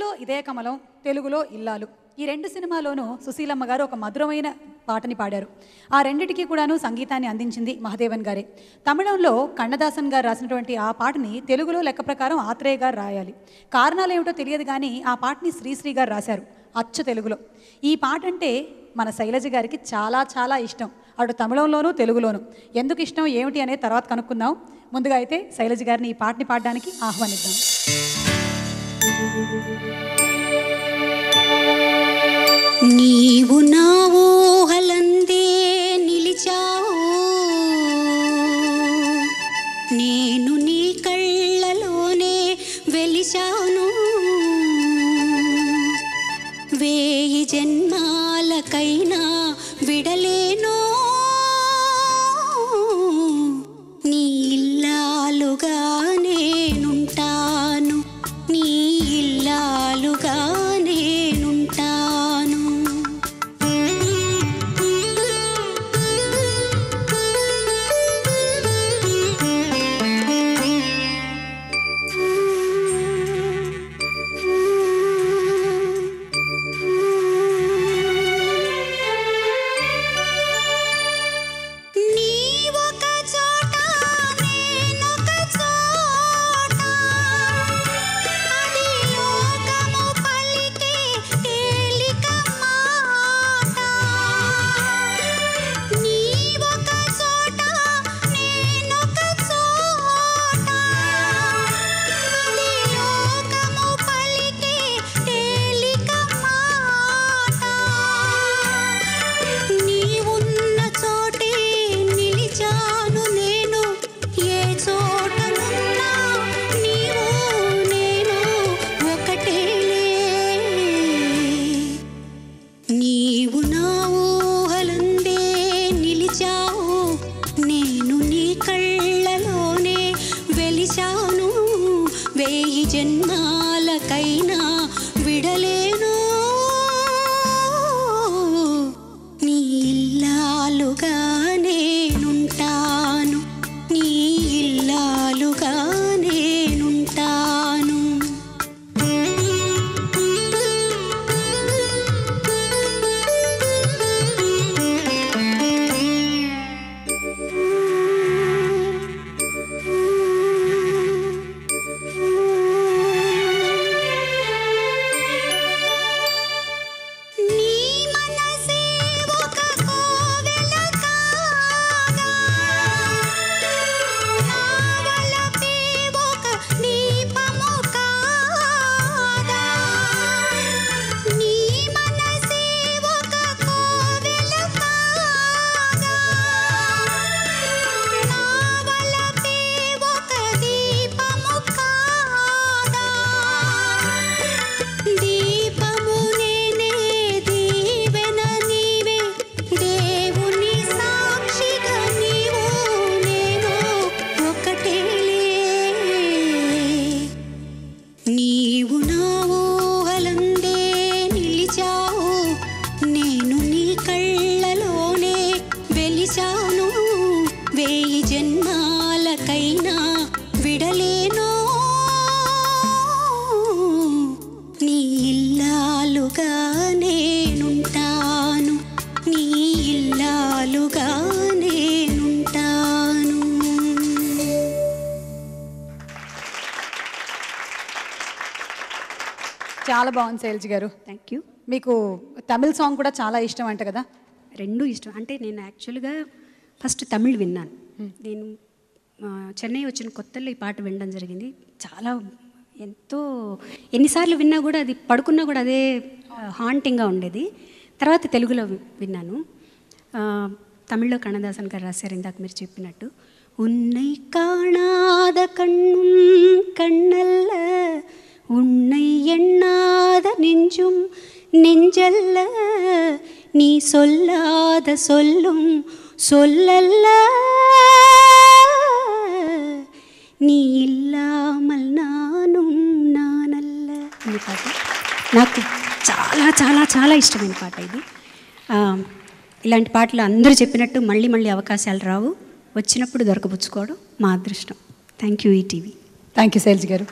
తమిళ్లో ఇదే కమలం, తెలుగులో ఇల్లాలు. ఈ 2 సినిమాలోనూ సుశీలమ్మ గారు ఒక మధురమైన పాటని పాడారు. ఆ రెండిటికి కూడాను సంగీతాన్ని అందించింది మహదేవన్ గారే. తమిళంలో కన్నదాసన్ గారు రాసినటువంటి ఆ పాటని తెలుగులో లెక్క ప్రకారం ఆత్రేయ గారు రాయాలి. కారణాలు ఏమిటో తెలియదు కానీ ఆ పాటని శ్రీశ్రీ గారు రాశారు అచ్చు తెలుగులో. ఈ పాట అంటే మన శైలజ గారికి చాలా చాలా ఇష్టం, అటు తమిళంలోనూ తెలుగులోనూ. ఎందుకు ఇష్టం ఏమిటి అనేది తర్వాత కనుక్కుందాం. ముందుగా అయితే శైలజ గారిని ఈ పాటని పాడడానికి ఆహ్వానిద్దాం. నీవు నా ఊహలందే నిలిచావు, నేను నీ కళ్ళలోనే వెలిశాను. 1000 జన్మాలకైనా విడలేను నీ ఇల్లాలుగా నేనుంటాను, నీ ఇల్లాలుగా నేనుంటాను. నీవు నా ఊహలందే నిలిచావు, నేను నీ కళ్ళలోనే వెలిశాను. 1000 జన్మాలకైనా విడలేను నీ ఇల్లాలుగా నేనుంటాను, నీ ఇల్లాలుగా నేనుంటాను. నీవు నా ఊహలందే నిలిచావు, నేను నీ కళ్ళలోనే వెలిశాను. 1000 జన్మాలకైనా విడలేను నీ ఇల్లాలుగా నేనుంటాను, నీ ఇల్లాలుగా నేనుంటాను. చాలా బాగుంది శైలజ గారు. Thank you. మీకు తమిళ్ సాంగ్ కూడా చాలా ఇష్టం అంట కదా? రెండూ ఇష్టం. అంటే నేను యాక్చువల్గా ఫస్ట్ తమిళ్ విన్నాను. నేను చెన్నై వచ్చిన కొత్తలో ఈ పాట వినడం జరిగింది. చాలా ఎంతో ఎన్నిసార్లు విన్నా కూడా అది పడుకున్నా కూడా అదే హాంటింగ్గా ఉండేది. తర్వాత తెలుగులో విన్నాను. తమిళ్లో కన్నదాసన్ గారు రాశారు ఇందాక మీరు చెప్పినట్టు. ఉన్నై కాణాద కண்ணும் కண்ணల్ల உன்னை எண்ணாத நெஞ்சும் நெஞ்சல்ல நீ சொல்லாத சொல்லும் சொல்லல்ல நீ இல்லாமல் நானும் நானல்ல. ఈ పాట నాకు చాలా చాలా చాలా ఇష్టమైన పాట ఇది. ఇలాంటి పాటలు అందరూ చెప్పినట్టు మళ్ళీ మళ్ళీ అవకాశాలు రావు, వచ్చినప్పుడు దొరకపుచ్చుకోవడం మా అదృష్టం. Thank you ETV. Thank you Shailaja గారు.